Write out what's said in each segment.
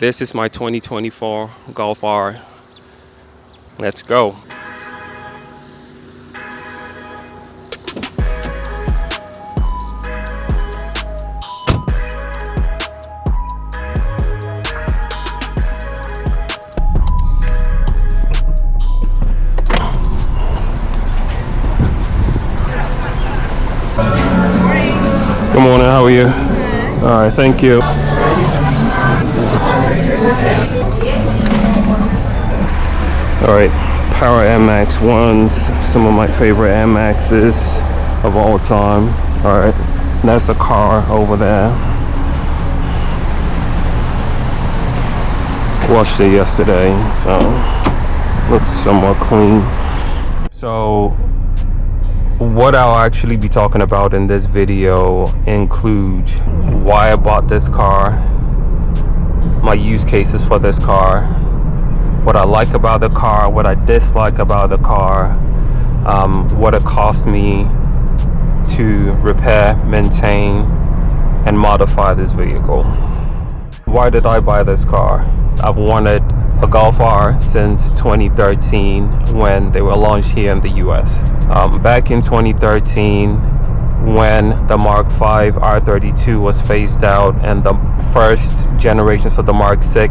This is my 2024 Golf R. Let's go. Good morning, how are you? Good. All right, thank you. All right, Power MX ones, some of my favorite MXs of all time. All right, that's a car over there. Washed it yesterday, so looks somewhat clean. So what I'll actually be talking about in this video include why I bought this car, my use cases for this car, what I like about the car, what I dislike about the car, what it cost me to repair, maintain, and modify this vehicle. Why did I buy this car? I've wanted a Golf R since 2013 when they were launched here in the US. Back in 2013, when the Mark V R32 was phased out and the first generations of the Mark VI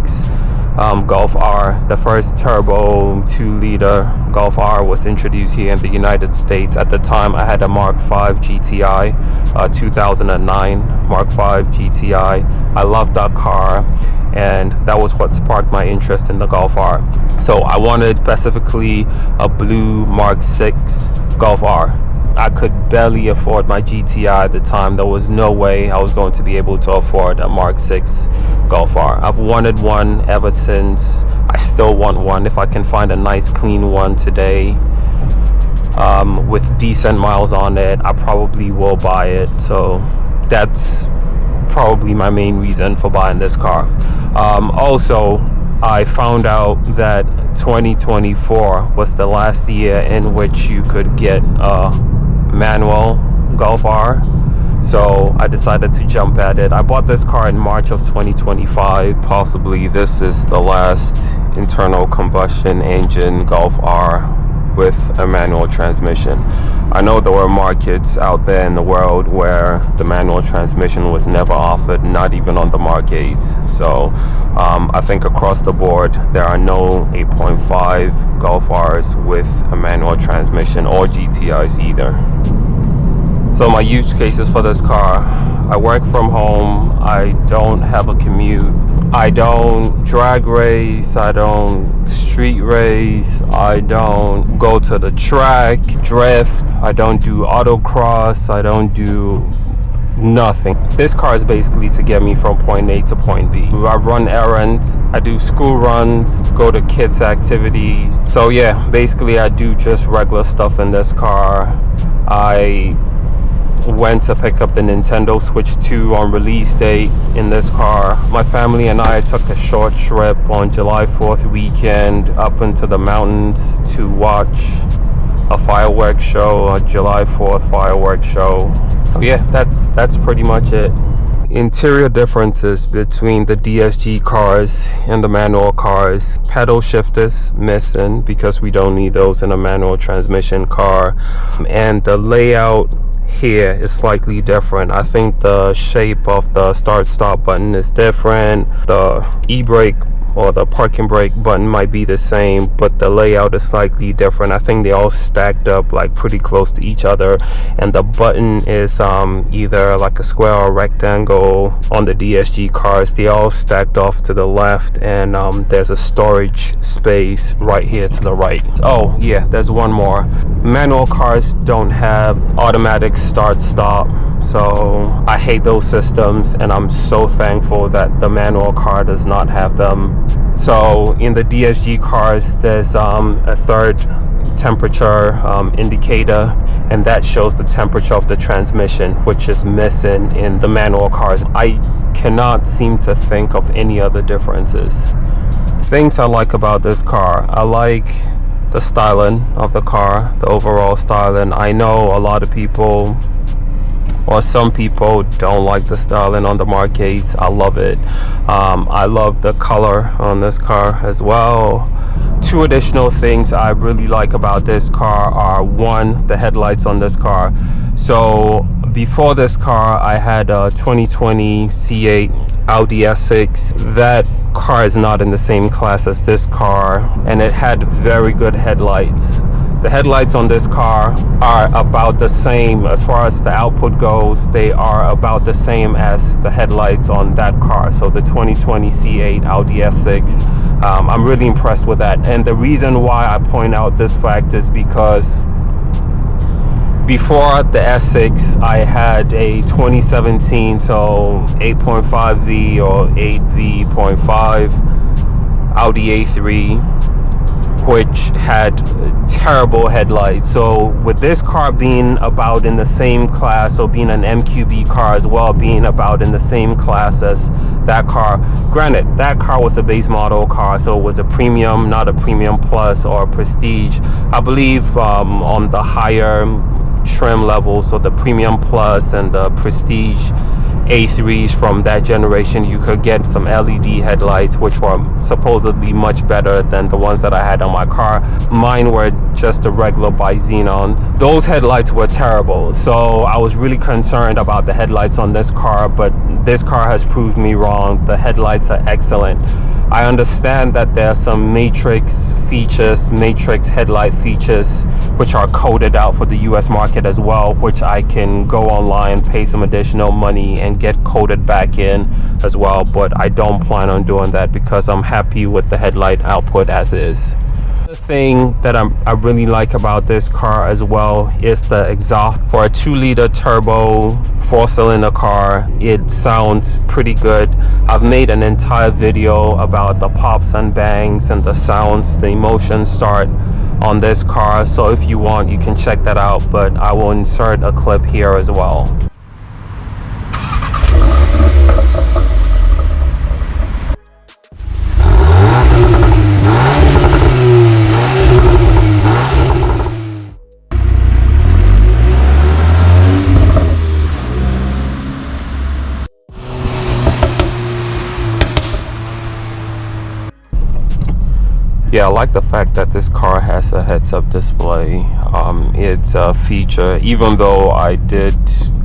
Golf R, the first turbo 2-liter Golf R, was introduced here in the United States. At the time, I had a Mark V GTI, 2009 Mark V GTI. I loved that car, and that was what sparked my interest in the Golf R. So I wanted specifically a blue Mark VI Golf R. I could barely afford my GTI at the time. There was no way I was going to be able to afford a Mark VI Golf R. I've wanted one ever since. I still want one. If I can find a nice clean one today with decent miles on it, I probably will buy it. So that's probably my main reason for buying this car. Also, I found out that 2024 was the last year in which you could get a manual Golf R, so I decided to jump at it. I bought this car in March of 2025. Possibly this is the last internal combustion engine Golf R with a manual transmission. I know there were markets out there in the world where the manual transmission was never offered, not even on the Mark 8. So I think across the board there are no 8.5 Golf Rs with a manual transmission, or GTIs either. So my use cases for this car: I work from home, I don't have a commute, I don't drag race, I don't street race, I don't go to the track, drift, I don't do autocross, I don't do nothing. This car is basically to get me from point A to point B. I run errands, I do school runs, go to kids' activities. So yeah, basically I do just regular stuff in this car. I went to pick up the Nintendo Switch 2 on release date in this car. My family and I took a short trip on July 4th weekend up into the mountains to watch a fireworks show, a July 4th fireworks show. So yeah, that's pretty much it. Interior differences between the DSG cars and the manual cars: pedal shifters missing because we don't need those in a manual transmission car, and the layout here is slightly different. I think the shape of the start stop button is different. The e-brake or the parking brake button might be the same, but the layout is slightly different. I think they all stacked up like pretty close to each other, and the button is either like a square or rectangle. On the DSG cars, they all stacked off to the left, and there's a storage space right here to the right. Oh yeah, there's one more. Manual cars don't have automatic start stop, so I hate those systems, and I'm so thankful that the manual car does not have them. So in the DSG cars, there's a third temperature indicator, and that shows the temperature of the transmission, which is missing in the manual cars. I cannot seem to think of any other differences. Things I like about this car: I like the styling of the car, the overall styling. I know a lot of people or some people don't like the styling on the Mk8s. I love it. I love the color on this car as well. Two additional things I really like about this car are, one, the headlights on this car. So before this car, I had a 2020 C8 Audi S6. That car is not in the same class as this car, and it had very good headlights. The headlights on this car are about the same as far as the output goes. They are about the same as the headlights on that car. So the 2020 C8 Audi S6. I'm really impressed with that. And the reason why I point out this fact is because before the S6, I had a 2017, so 8.5V or 8V.5 Audi A3, which had terrible headlights. So with this car being about in the same class, or being an MQB car as well, being about in the same class as that car, granted that car was a base model car, so it was a premium, not a premium plus or prestige. I believe on the higher trim level, so the premium plus and the prestige A3s from that generation, you could get some LED headlights, which were supposedly much better than the ones that I had on my car. Mine were just the regular bi-xenons. Those headlights were terrible, so I was really concerned about the headlights on this car, but this car has proved me wrong. The headlights are excellent. I understand that there are some matrix headlight features which are coded out for the US market as well, which I can go online, pay some additional money and get coded back in as well, but I don't plan on doing that because I'm happy with the headlight output as is. The thing that I really like about this car as well is the exhaust. For a 2-liter turbo 4-cylinder car, it sounds pretty good. I've made an entire video about the pops and bangs and the sounds, the emotion start on this car, so if you want you can check that out, but I will insert a clip here as well. Yeah, I like the fact that this car has a heads-up display. It's a feature, even though I did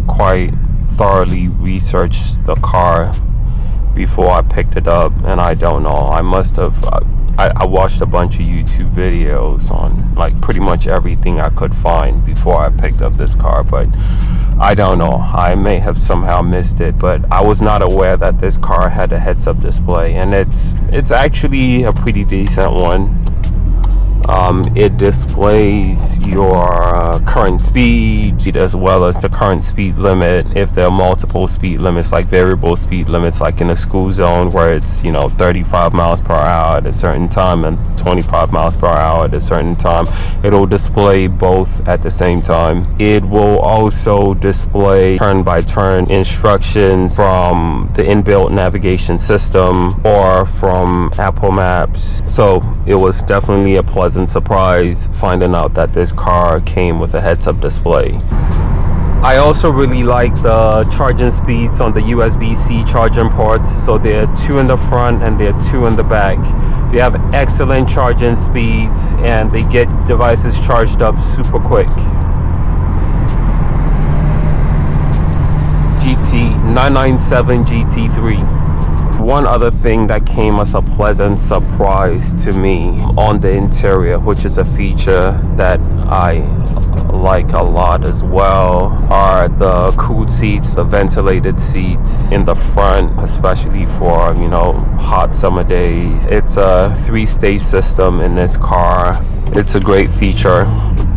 quite thoroughly research the car before I picked it up, and I don't know, I must have I watched a bunch of YouTube videos on like pretty much everything I could find before I picked up this car, but I don't know, I may have somehow missed it, but I was not aware that this car had a heads-up display, and it's actually a pretty decent one. It displays your current speed as well as the current speed limit. If there are multiple speed limits, like variable speed limits, like in a school zone where it's 35 miles per hour at a certain time and 25 miles per hour at a certain time, it'll display both at the same time. It will also display turn-by-turn instructions from the inbuilt navigation system or from Apple Maps. So it was definitely a pleasant surprise finding out that this car came with a heads-up display. I also really like the charging speeds on the USB-C charging ports. So there are 2 in the front and there are 2 in the back. They have excellent charging speeds and they get devices charged up super quick. GT997 GT3. One other thing that came as a pleasant surprise to me on the interior, which is a feature that I like a lot as well, are the cooled seats, the ventilated seats in the front, especially for hot summer days. It's a 3-stage system in this car. It's a great feature.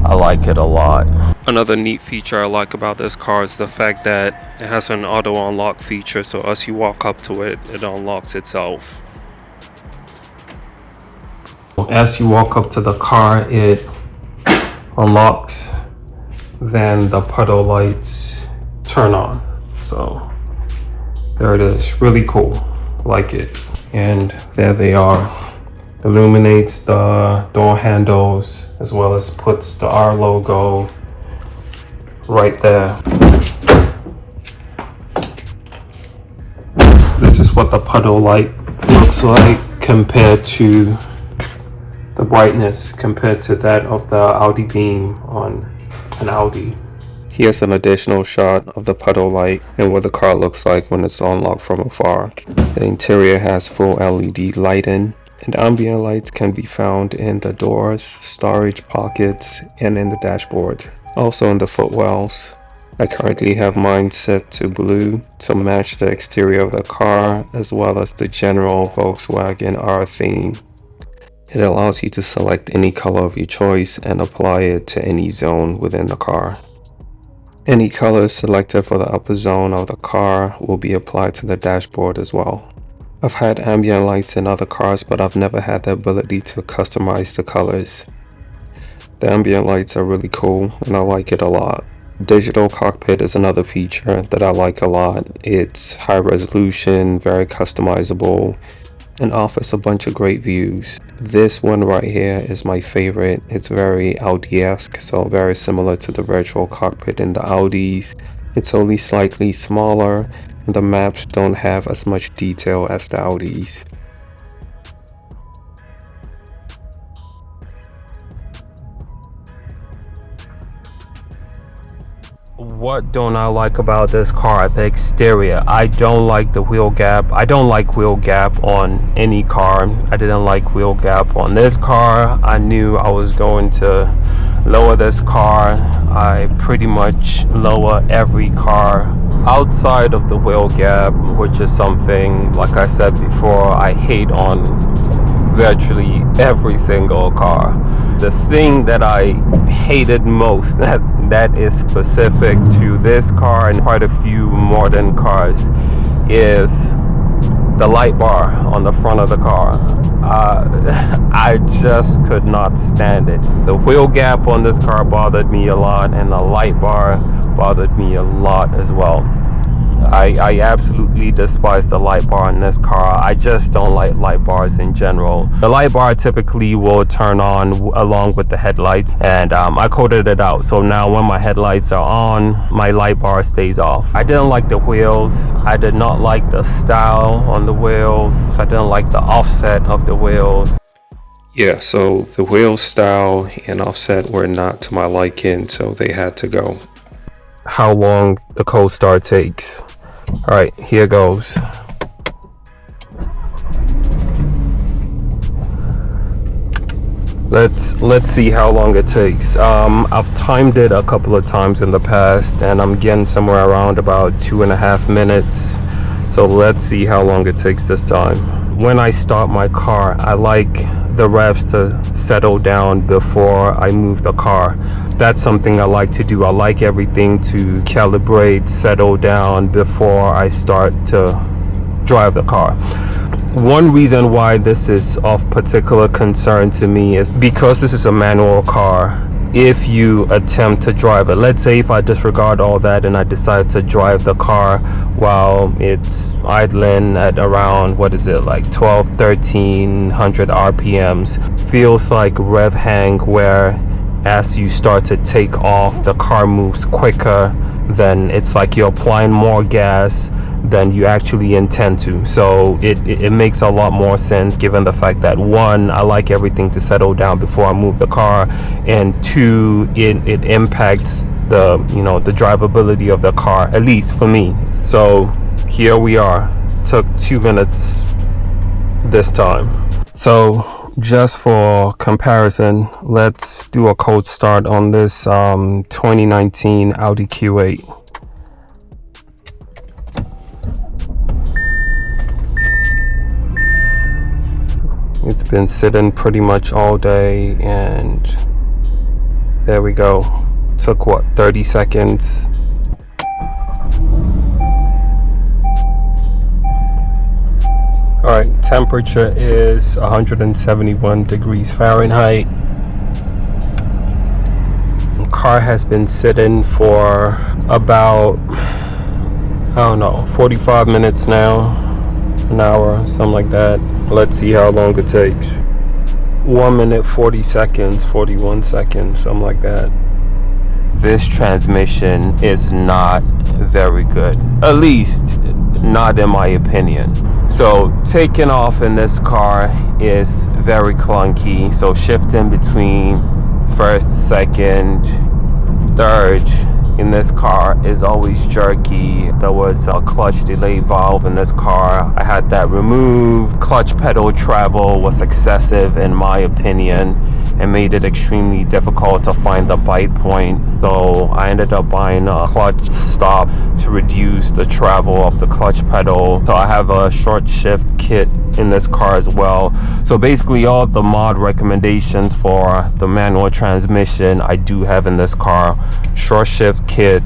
I like it a lot. Another neat feature I like about this car is the fact that it has an auto unlock feature, so as you walk up to it, it unlocks itself. As you walk up to the car, it unlocks, then the puddle lights turn on. So there it is, really cool, like it. And there they are. Illuminates the door handles as well as puts the R logo right there. this is what the puddle light looks like compared to the brightness compared to that of the Audi beam on an Audi. Here's an additional shot of the puddle light and what the car looks like when it's unlocked from afar. The interior has full LED lighting, and ambient lights can be found in the doors, storage pockets, and in the dashboard. Also in the footwells. I currently have mine set to blue to match the exterior of the car as well as the general Volkswagen R theme. It allows you to select any color of your choice and apply it to any zone within the car. Any color selected for the upper zone of the car will be applied to the dashboard as well. I've had ambient lights in other cars, but I've never had the ability to customize the colors. The ambient lights are really cool and I like it a lot. Digital cockpit is another feature that I like a lot. It's high resolution, very customizable, and offers a bunch of great views. This one right here is my favorite. It's very Audi-esque, so very similar to the virtual cockpit in the Audis. It's only slightly smaller, and the maps don't have as much detail as the Audis. What don't I like about this car? The exterior. I don't like the wheel gap. I don't like wheel gap on any car. I didn't like wheel gap on this car. I knew I was going to lower this car. I pretty much lower every car outside of the wheel gap, which is something, like I said before, I hate on virtually every single car. The thing that I hated most that is specific to this car and quite a few modern cars is the light bar on the front of the car. I just could not stand it. The wheel gap on this car bothered me a lot, and the light bar bothered me a lot as well. I absolutely despise the light bar in this car. I just don't like light bars in general. The light bar typically will turn on along with the headlights, and I coded it out. So now when my headlights are on, my light bar stays off. I didn't like the wheels. I did not like the style on the wheels. I didn't like the offset of the wheels. Yeah, so the wheel style and offset were not to my liking, so they had to go. How long the cold start takes. All right, here goes. Let's see how long it takes. I've timed it a couple of times in the past, and I'm getting somewhere around about 2.5 minutes. So let's see how long it takes this time. When I start my car, I like the revs to settle down before I move the car. That's something I like to do. I like everything to calibrate, settle down before I start to drive the car. One reason why this is of particular concern to me is because this is a manual car. If you attempt to drive it, let's say if I disregard all that and I decide to drive the car while it's idling at around, what is it, like 1300 RPMs, feels like rev hang, where as you start to take off, the car moves quicker. Then it's like you're applying more gas than you actually intend to. So it makes a lot more sense, given the fact that, one, I like everything to settle down before I move the car, and two, it impacts the the drivability of the car, at least for me. So here we are. Took 2 minutes this time. So just for comparison, let's do a cold start on this 2019 Audi Q8. It's been sitting pretty much all day, and there we go. Took what, 30 seconds? Alright, temperature is 171 degrees Fahrenheit. The car has been sitting for about, I don't know, 45 minutes now, an hour, something like that. Let's see how long it takes. 1 minute 40 seconds, 41 seconds, something like that. This transmission is not very good. At least not in my opinion. So taking off in this car is very clunky. So shifting between first, second, third in this car is always jerky. There was a clutch delay valve in this car. I had that removed. Clutch pedal travel was excessive in my opinion and made it extremely difficult to find the bite point. So I ended up buying a clutch stop to reduce the travel of the clutch pedal. So I have a short shift kit in this car as well. So basically all the mod recommendations for the manual transmission I do have in this car. Short shift kit,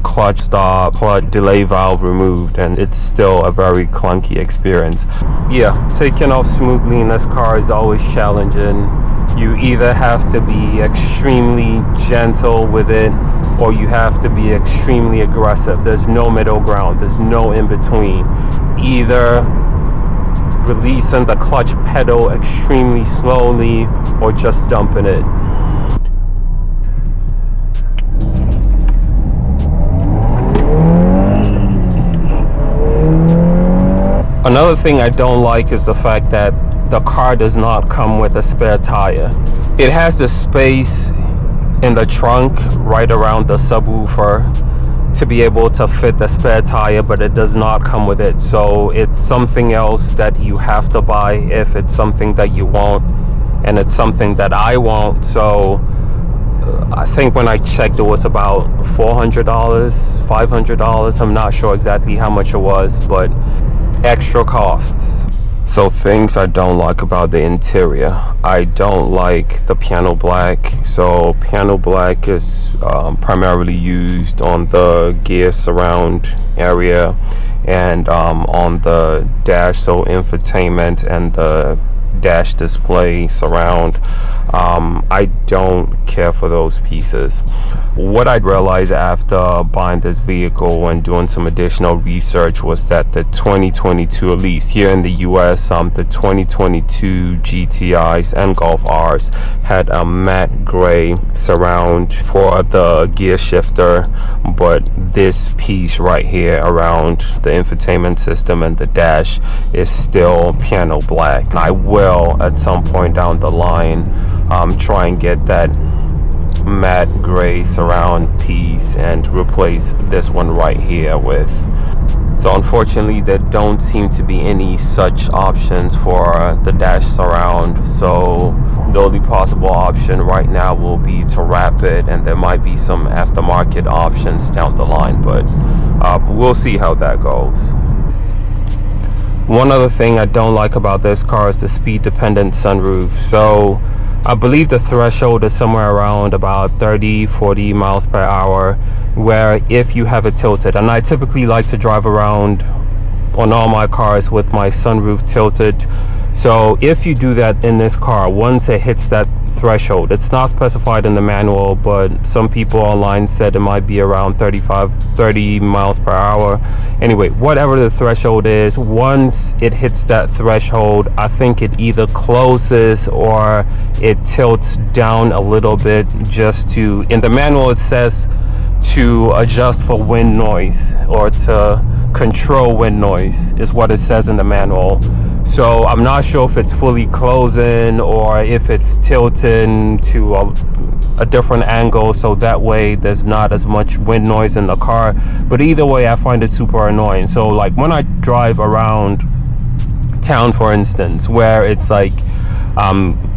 clutch stop, clutch delay valve removed, and it's still a very clunky experience. Yeah, taking off smoothly in this car is always challenging. You either have to be extremely gentle with it or you have to be extremely aggressive. There's no middle ground, there's no in between. Either releasing the clutch pedal extremely slowly or just dumping it. Another thing I don't like is the fact that the car does not come with a spare tire. It has the space in the trunk right around the subwoofer to be able to fit the spare tire, but it does not come with it. So it's something else that you have to buy if it's something that you want, and it's something that I want. So I think when I checked it was about $400, $500. I'm not sure exactly how much it was, but extra costs. So things I don't like about the interior. I don't like the piano black. So piano black is primarily used on the gear surround area and on the dash, so infotainment and the dash display surround. I don't care for those pieces. What I realized after buying this vehicle and doing some additional research was that the 2022, at least here in the US, the 2022 GTIs and Golf Rs had a matte gray surround for the gear shifter, but this piece right here around the infotainment system and the dash is still piano black. I will at some point down the line try and get that matte gray surround piece and replace this one right here with. So unfortunately there don't seem to be any such options for the dash surround. So the only possible option right now will be to wrap it, and there might be some aftermarket options down the line, but we'll see how that goes. One other thing I don't like about this car is the speed dependent sunroof. So I believe the threshold is somewhere around about 30-40 miles per hour, where if you have it tilted, and I typically like to drive around on all my cars with my sunroof tilted. So if you do that in this car, once it hits that threshold, it's not specified in the manual, but some people online said it might be around 30 miles per hour. Anyway, whatever the threshold is, once it hits that threshold, I think it either closes or it tilts down a little bit, just to, in the manual it says to adjust for wind noise or to control wind noise is what it says in the manual. So I'm not sure if it's fully closing or if it's tilting to a different angle, so that way there's not as much wind noise in the car. But either way, I find it super annoying. So like when I drive around town, for instance, where it's like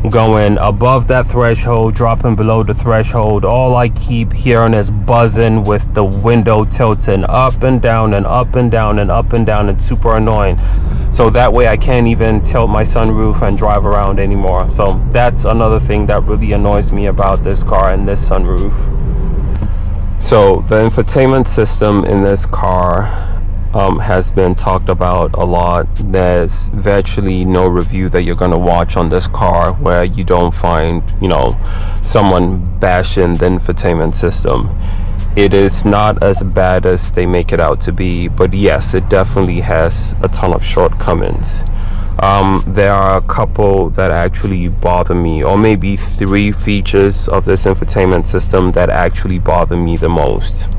going above that threshold, dropping below the threshold, all I keep hearing is buzzing with the window tilting up and down and up and down and up and down. It's super annoying. So that way I can't even tilt my sunroof and drive around anymore. So that's another thing that really annoys me about this car and this sunroof. So the infotainment system in this car has been talked about a lot. There's virtually no review that you're going to watch on this car where you don't find, someone bashing the infotainment system. It is not as bad as they make it out to be, but yes, it definitely has a ton of shortcomings. There are a couple that actually bother me, or maybe 3 features of this infotainment system that actually bother me the most.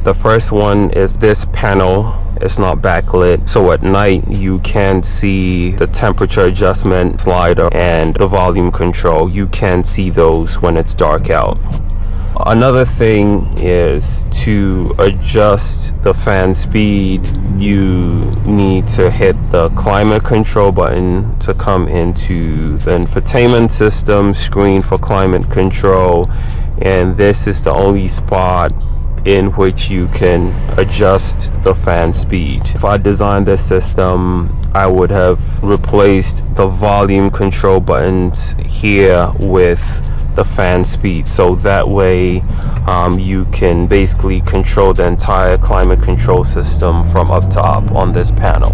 The first one is this panel it's not backlit, so at night you can see the temperature adjustment slider and the volume control. You can see those when it's dark out. Another thing is to adjust the fan speed, you need to hit the climate control button to come into the infotainment system screen for climate control, and this is the only spot in which you can adjust the fan speed. If I designed this system, I would have replaced the volume control buttons here with the fan speed, so that way you can basically control the entire climate control system from up top on this panel.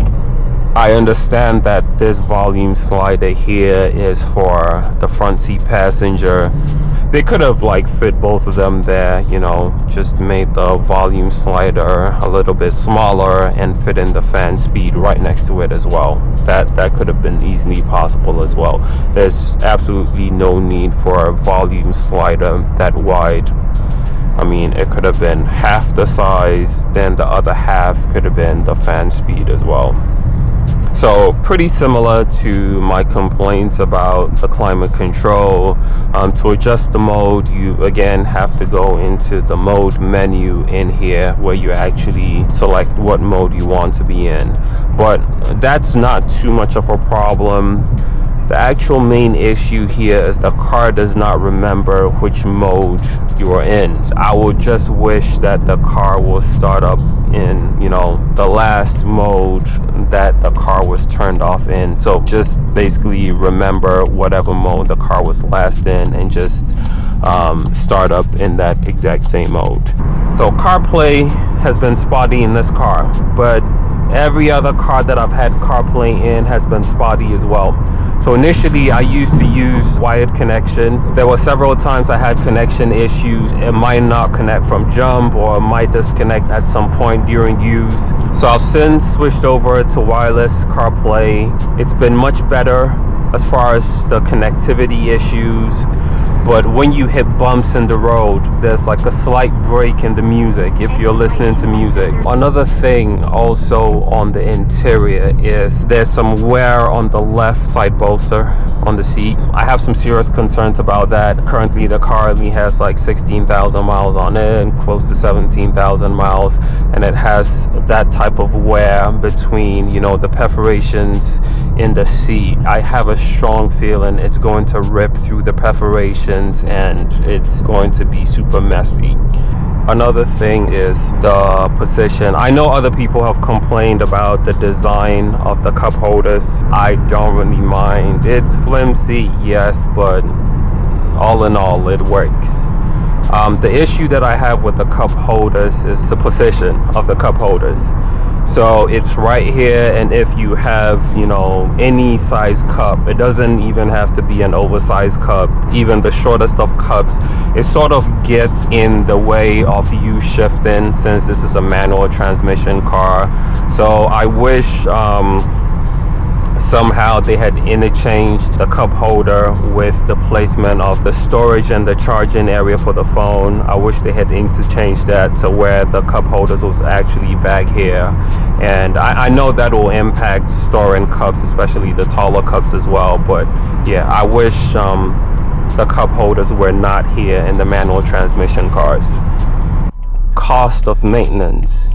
I understand that this volume slider here is for the front seat passenger. They could have like fit both of them there, you know, just made the volume slider a little bit smaller and fit in the fan speed right next to it as well. That could have been easily possible as well. There's absolutely no need for a volume slider that wide. I mean, it could have been half the size, then the other half could have been the fan speed as well. So pretty similar to my complaints about the climate control. To adjust the mode, you again have to go into the mode menu in here where you actually select what mode you want to be in. But that's not too much of a problem. The actual main issue here is the car does not remember which mode you are in. I would just wish that the car will start up in, you know, the last mode that the car was turned off in. So just basically remember whatever mode the car was last in and just start up in that exact same mode. So CarPlay has been spotty in this car, but every other car that I've had CarPlay in has been spotty as well. So initially I used to use wired connection. There were several times I had connection issues. It might not connect from jump, or it might disconnect at some point during use. So I've since switched over to wireless CarPlay. It's been much better as far as the connectivity issues. But when you hit bumps in the road, there's like a slight break in the music if you're listening to music. Another thing also on the interior is there's some wear on the left side bolster on the seat. I have some serious concerns about that. Currently the car only has like 16,000 miles on it and close to 17,000 miles, and it has that type of wear between, you know, the perforations in the seat. I have a strong feeling it's going to rip through the perforations and it's going to be super messy. Another thing is the position. I know other people have complained about the design of the cup holders. I don't really mind. It's flimsy, yes, but all in all, it works. The issue that I have with the cup holders is the position of the cup holders. So it's right here, and if you have, you know, any size cup, it doesn't even have to be an oversized cup, even the shortest of cups, it sort of gets in the way of you shifting since this is a manual transmission car. So I wish somehow they had interchanged the cup holder with the placement of the storage and the charging area for the phone. I wish they had interchanged that to where the cup holders was actually back here. And I know that will impact storing cups, especially the taller cups as well. But yeah, I wish the cup holders were not here in the manual transmission cars. Cost of maintenance.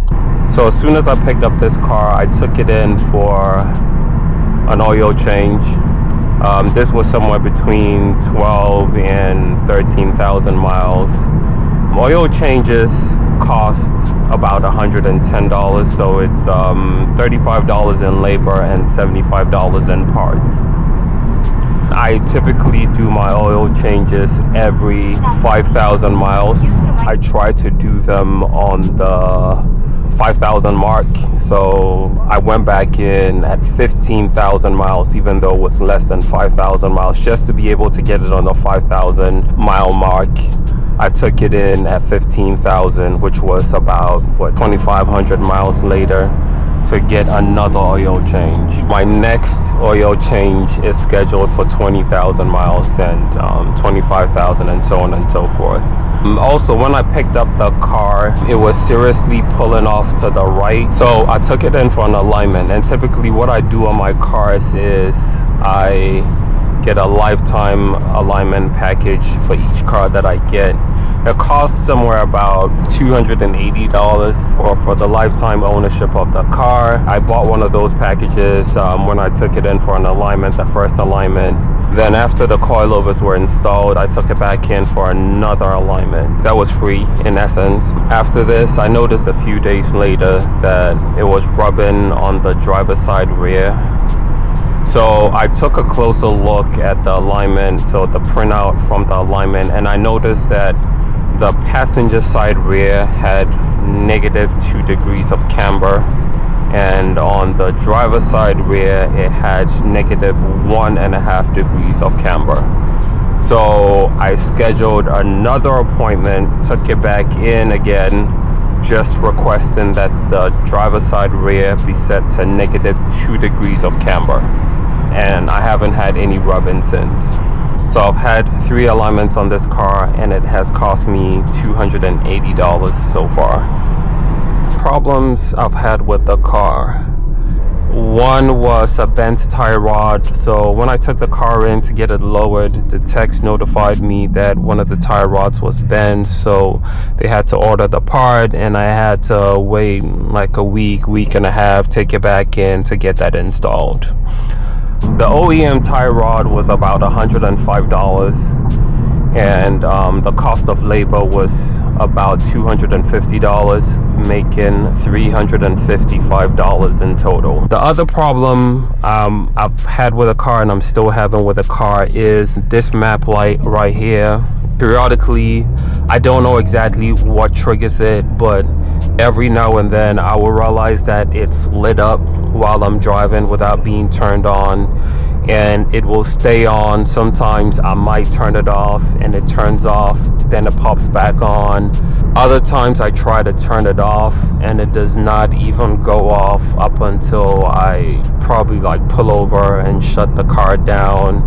So as soon as I picked up this car, I took it in for an oil change. This was somewhere between 12 and 13,000 miles. Oil changes cost about $110, so it's $35 in labor and $75 in parts. I typically do my oil changes every 5,000 miles. I try to do them on the 5,000 mark, so I went back in at 15,000 miles, even though it was less than 5,000 miles, just to be able to get it on the 5,000 mile mark. I took it in at 15,000, which was about 2,500 miles later. to get another oil change. My next oil change is scheduled for 20,000 miles and 25,000 and so on and so forth. Also, when I picked up the car, it was seriously pulling off to the right, so I took it in for an alignment. And typically what I do on my cars is I get a lifetime alignment package for each car that I get. It costs somewhere about $280 for the lifetime ownership of the car. I bought one of those packages when I took it in for an alignment, the first alignment. Then after the coilovers were installed, I took it back in for another alignment. That was free in essence. After this, I noticed a few days later that it was rubbing on the driver's side rear. So I took a closer look at the alignment, so the printout from the alignment, and I noticed that the passenger side rear had -2 degrees of camber, and on the driver's side rear it had -1.5 degrees of camber. So I scheduled another appointment, took it back in again, just requesting that the driver's side rear be set to -2 degrees of camber, and I haven't had any rub-in since. So I've had 3 alignments on this car, and it has cost me $280 so far. Problems I've had with the car. One was a bent tie rod. So when I took the car in to get it lowered, the techs notified me that one of the tie rods was bent, so they had to order the part, and I had to wait like a week and a half, take it back in to get that installed. The OEM tie rod was about $105, and the cost of labor was about $250, making $355 in total. The other problem I've had with a car, and I'm still having with a car, is this map light right here. Periodically, I don't know exactly what triggers it, but every now and then I will realize that it's lit up while I'm driving without being turned on, and it will stay on. Sometimes I might turn it off and it turns off, then it pops back on. Other times I try to turn it off and it does not even go off up until I probably like pull over and shut the car down,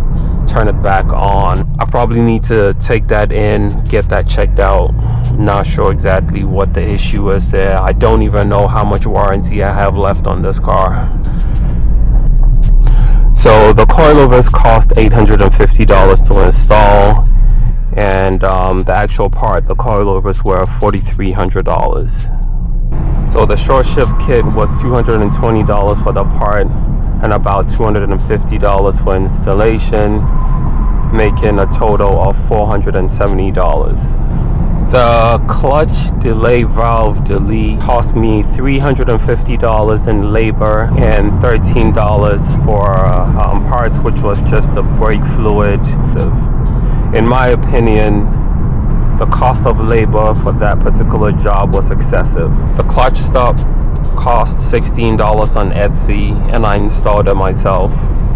turn it back on. I probably need to take that in, get that checked out. Not sure exactly what the issue is there. I don't even know how much warranty I have left on this car. So the coilovers cost $850 to install, and the actual part, the coilovers, were $4,300. So the short shift kit was $220 for the part and about $250 for installation, making a total of $470. The clutch delay valve delete cost me $350 in labor and $13 for parts, which was just the brake fluid. In my opinion, the cost of labor for that particular job was excessive. The clutch stop cost $16 on Etsy, and I installed it myself.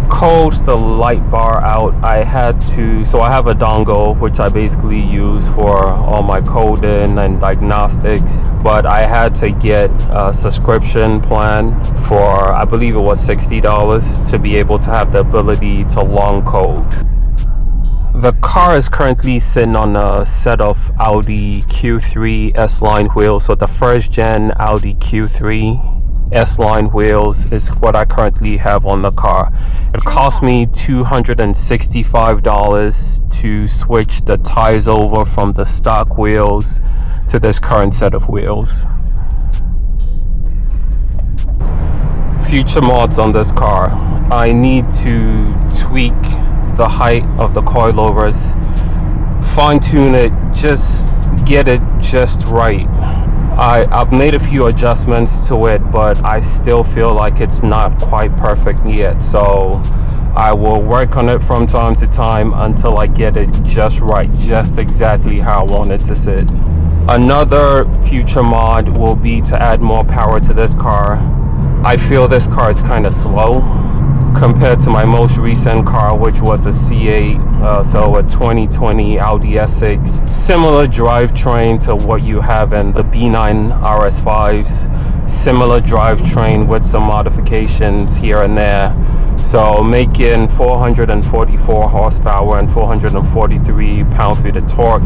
Code the light bar out, I had to, so I have a dongle which I basically use for all my coding and diagnostics, but I had to get a subscription plan for, I believe it was $60, to be able to have the ability to long code. The car is currently sitting on a set of Audi Q3 S-Line wheels, so the first gen Audi Q3 S-Line wheels is what I currently have on the car. It cost me $265 to switch the tires over from the stock wheels to this current set of wheels. Future mods on this car. I need to tweak the height of the coilovers, fine tune it, just get it just right. I've made a few adjustments to it, but I still feel like it's not quite perfect yet, so I will work on it from time to time until I get it just right, just exactly how I want it to sit. Another future mod will be to add more power to this car. I feel this car is kind of slow compared to my most recent car, which was a C8, so a 2020 Audi S6. Similar drivetrain to what you have in the B9 RS5s. similar drivetrain with some modifications here and there. So making 444 horsepower and 443 pound-feet of torque.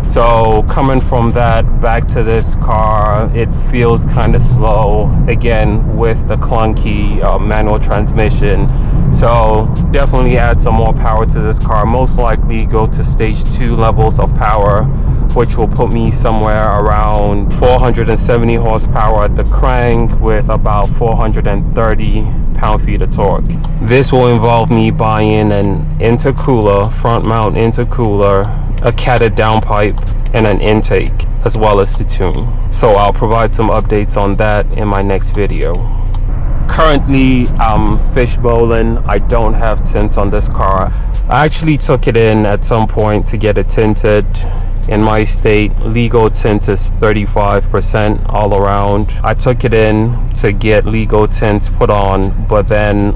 So coming from that back to this car, it feels kind of slow again with the clunky manual transmission. So definitely add some more power to this car. Most likely go to stage 2 levels of power, which will put me somewhere around 470 horsepower at the crank with about 430 pound-feet of torque. This will involve me buying an intercooler, front mount intercooler, a catted downpipe, and an intake, as well as the tune. So I'll provide some updates on that in my next video. Currently I'm fishbowling. I don't have tints on this car. I actually took it in at some point to get it tinted. In my state, legal tint is 35% all around. I took it in to get legal tint put on, but then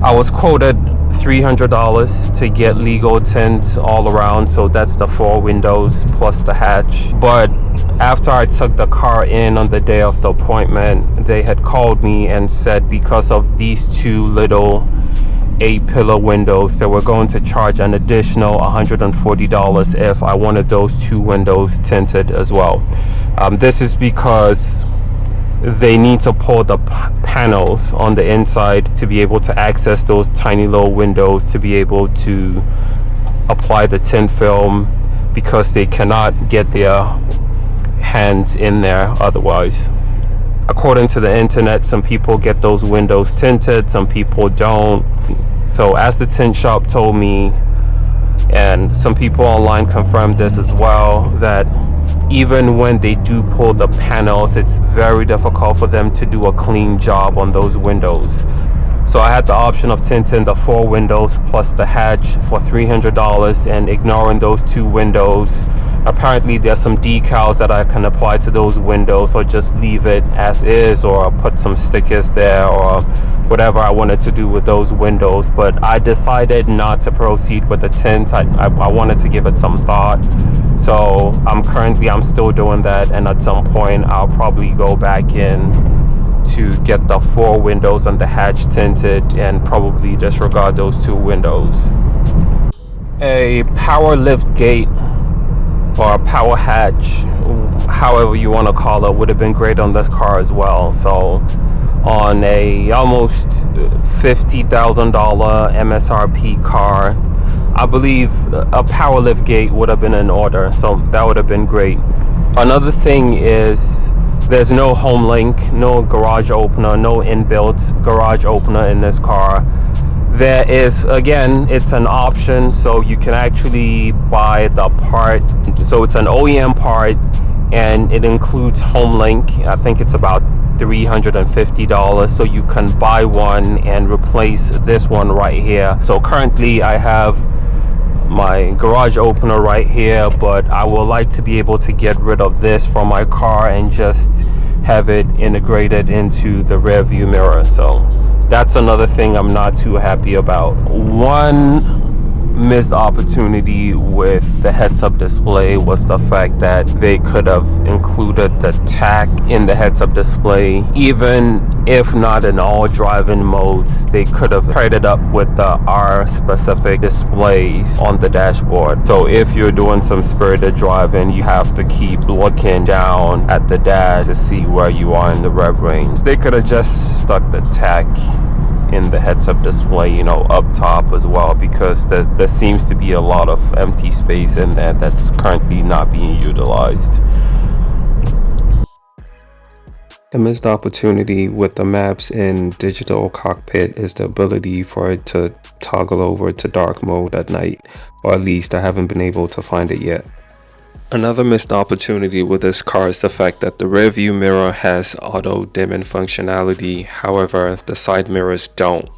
I was quoted $300 to get legal tint all around, so that's the 4 windows plus the hatch. But after I took the car in on the day of the appointment, they had called me and said because of these 2 little 8-pillar windows, they were going to charge an additional $140 if I wanted those 2 windows tinted as well. This is because they need to pull the panels on the inside to be able to access those tiny little windows to be able to apply the tint film, because they cannot get their hands in there otherwise. According to the internet, some people get those windows tinted, some people don't. So as the tint shop told me, and some people online confirmed this as well, that even when they do pull the panels, it's very difficult for them to do a clean job on those windows. So I had the option of tinting the 4 windows plus the hatch for $300 and ignoring those 2 windows. Apparently there's some decals that I can apply to those windows, or just leave it as is, or put some stickers there, or whatever I wanted to do with those windows. But I decided not to proceed with the tint. I wanted to give it some thought. So I'm still doing that, and at some point I'll probably go back in to get the 4 windows and the hatch tinted and probably disregard those 2 windows. A power lift gate or a power hatch, however you want to call it, would have been great on this car as well. So on a almost $50,000 MSRP car, I believe a power lift gate would have been in order, so that would have been great. Another thing is there's no home link, no garage opener, no inbuilt garage opener in this car. There is, again, it's an option, so you can actually buy the part. So it's an OEM part and it includes home link. I think it's about $350, so you can buy one and replace this one right here. So currently I have my garage opener right here, but I would like to be able to get rid of this from my car and just have it integrated into the rear view mirror. So that's another thing I'm not too happy about. One missed opportunity with the heads-up display was the fact that they could have included the tach in the heads-up display. Even if not in all driving modes, they could have paired it up with the R-specific displays on the dashboard. So if you're doing some spirited driving, you have to keep looking down at the dash to see where you are in the rev range. They could have just stuck the tach in the heads-up display, you know, up top as well, because there seems to be a lot of empty space in there that's currently not being utilized. The missed opportunity with the maps in digital cockpit is the ability for it to toggle over to dark mode at night, or at least I haven't been able to find it yet. Another missed opportunity with this car is the fact that the rear view mirror has auto dimming functionality, however the side mirrors don't.